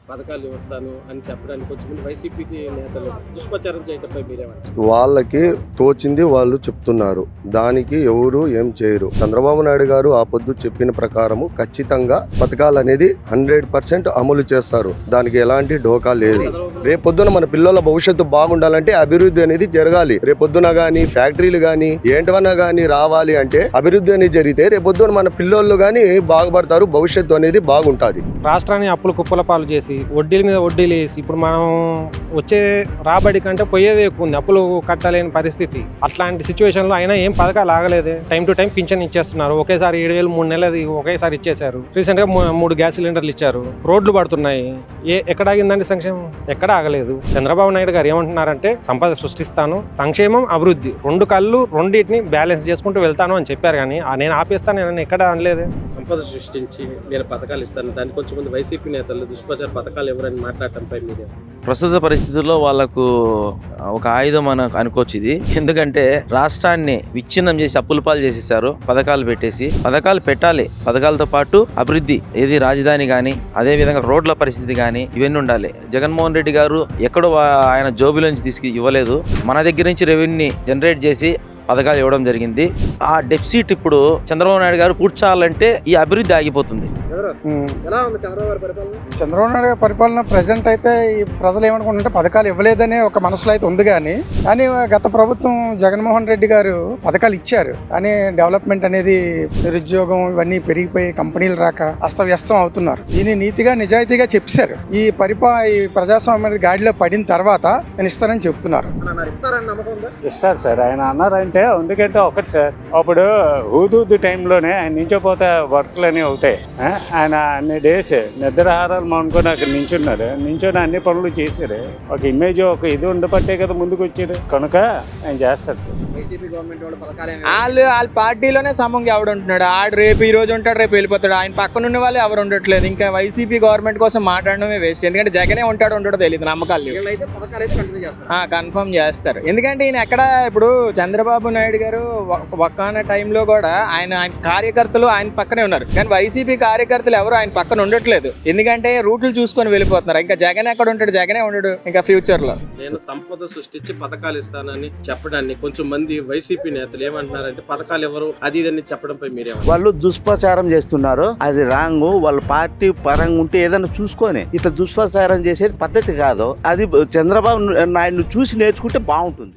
పథకాలు ఇస్తాను అని చెప్పడానికి కొంచెం వైసీపీ నేతలు దుష్ప్రచారం చేయడంపై మీరేమంటారు? వాళ్ళకి తోచింది వాళ్ళు చెప్తున్నారు, దానికి ఎవరు ఏం చేయరు. చంద్రబాబు నాయుడు గారు ఆ పొద్దు చెప్పిన ప్రకారము ఖచ్చితంగా పథకాలు అనేది 100% అమలు చేస్తారు. దానికి ఎలాంటి ఢోకా లేదు. రేపొద్దున మన పిల్లల భవిష్యత్తు బాగుండాలంటే అభివృద్ధి అనేది జరగాలి. రేపొద్దున గానీ ఫ్యాక్టరీలు గానీ ఏంటవన్నా గానీ రావాలి అంటే అభివృద్ధి అనేది జరిగితే రేపొద్దున మన పిల్లలు గానీ బాగుపడతారు, భవిష్యత్తు అనేది బాగుంటుంది. రాష్ట్రాన్ని అప్పులు కుప్పల పాలు చేసి వడ్డీల మీద వడ్డీలు వేసి ఇప్పుడు మనం వచ్చే రాబడి కంటే పోయేది ఎక్కువ ఉంది. అప్పులు కట్టలేని పరిస్థితి. అట్లాంటి సిచ్యువేషన్లో అయినా ఏం పథకాలు ఆగలేదు. టైం టు టైం పింఛన్ ఇచ్చేస్తున్నారు. ఒకేసారి 7,000 3 నెలలది ఒకేసారి ఇచ్చేశారు. రీసెంట్గా 3 గ్యాస్ సిలిండర్లు ఇచ్చారు. రోడ్లు పడుతున్నాయి. ఎక్కడ ఆగిందండి సంక్షేమం? ఎక్కడ ఆగలేదు. చంద్రబాబు నాయుడు గారు ఏమంటున్నారంటే సంపద సృష్టిస్తాను, సంక్షేమం అభివృద్ధి రెండు కళ్ళు రెండింటిని బ్యాలెన్స్ చేసుకుంటూ వెళ్తాను అని చెప్పారు. కానీ నేను ఆపేస్తాను నేను ఎక్కడ అనలేదు. సంపద సృష్టించి నేను పథకాలు ఇస్తాను, దానికి కొంచెం మంది వైసీపీ నేతలు దుష్ప్రచార పథకాలు ఎవరని మాట్లాడటంపై మీరే? ప్రస్తుత పరిస్థితుల్లో వాళ్ళకు ఒక ఆయుధం అని అనుకోవచ్చు ఇది. ఎందుకంటే రాష్ట్రాన్ని విచ్ఛిన్నం చేసి అప్పుల పాలు చేసేసారు. పథకాలు పెట్టేసి పథకాలు పెట్టాలి, పథకాలతో పాటు అభివృద్ధి, ఏది రాజధాని కానీ అదే విధంగా రోడ్ల పరిస్థితి కానీ ఇవన్నీ ఉండాలి. జగన్మోహన్ రెడ్డి గారు ఎక్కడో ఆయన జోబులోంచి తీసుకు ఇవ్వలేదు, మన దగ్గర నుంచి రెవెన్యూ జనరేట్ చేసి పథకాలు ఇవ్వడం జరిగింది. ఆ డెఫిసిట్ ఇప్పుడు చంద్రబాబు నాయుడు గారు పూడ్చాలంటే ఈ అభివృద్ధి ఆగిపోతుంది. చంద్రబాబు నాయుడు గారి పరిపాలన ప్రజెంట్ అయితే ఈ ప్రజలు ఏమనుకుంటుంటే పథకాలు ఇవ్వలేదనే ఒక మనసులో అయితే ఉంది. కానీ గత ప్రభుత్వం జగన్మోహన్ రెడ్డి గారు పథకాలు ఇచ్చారు. కానీ డెవలప్మెంట్ అనేది నిరుద్యోగం ఇవన్నీ పెరిగిపోయి కంపెనీలు రాక అస్తవ్యస్తం అవుతున్నారు. దీన్ని నీతిగా నిజాయితీగా చెప్పారు. ఈ ప్రజాస్వామ్య గాడిలో పడిన తర్వాత నేను ఇస్తానని చెప్తున్నారు. ఇస్తారు సార్, ఆయన అన్నారంటే ఎందుకంటే ఒకటి సార్, అప్పుడు హూదూదు టైంలోనే ఆయన నించోపోతే వర్క్లు అనేవి అవుతాయి. ఆయన అన్ని డేస్ నిద్రాహారాలు మానుకొని అక్కడ నించున్నారు. నించొని అన్ని పనులు చేశారు. ఒక ఇమేజ్ ఒక ఇది ఉండబట్టే కదా ముందుకు వచ్చారు. కనుక ఆయన చేస్తారు సార్. వాళ్ళ పార్టీలోనే సమంగా ఎవడు ఉంటున్నాడు. ఆడు రేపు ఈ రోజు ఉంటాడు, రేపు వెళ్ళిపోతాడు. ఆయన పక్కన ఉన్న వాళ్ళు ఎవరు ఉండట్లేదు. ఇంకా వైసీపీ గవర్నమెంట్ కోసం మాట్లాడడమే వేస్ట్. ఎందుకంటే జగనే ఉంటాడో ఉండడో తెలియదు, నమ్మకాలు కన్ఫర్మ్ చేస్తారు. ఎందుకంటే ఈయన ఎక్కడ ఇప్పుడు చంద్రబాబు నాయుడు గారు ఒకాన టైంలో కూడా ఆయన కార్యకర్తలు ఆయన పక్కనే ఉన్నారు. కానీ వైసీపీ కార్యకర్తలు ఎవరు ఆయన పక్కన ఉండట్లేదు. ఎందుకంటే రూట్లు చూసుకొని వెళ్ళిపోతున్నారు. ఇంకా జగన్ ఎక్కడ ఉంటాడు? జగనే ఉండడు ఇంకా ఫ్యూచర్ లో. నేను సంపద సృష్టించి పథకాలు ఇస్తానని చెప్పడాన్ని కొంచెం మంది వైసీపీ నేతలు ఏమంటున్నారంటే పథకాలు ఎవరు అది ఇదని చెప్పడంపై మీరే? వాళ్ళు దుష్ప్రచారం చేస్తున్నారు. అది రాంగ్. వాళ్ళ పార్టీ పరంగా ఉంటే ఏదైనా చూసుకొని ఇట్లా దుష్ప్రచారం చేసేది పద్ధతి కాదు. అది చంద్రబాబు నాయుడు చూసి నేర్చుకుంటే బాగుంటుంది.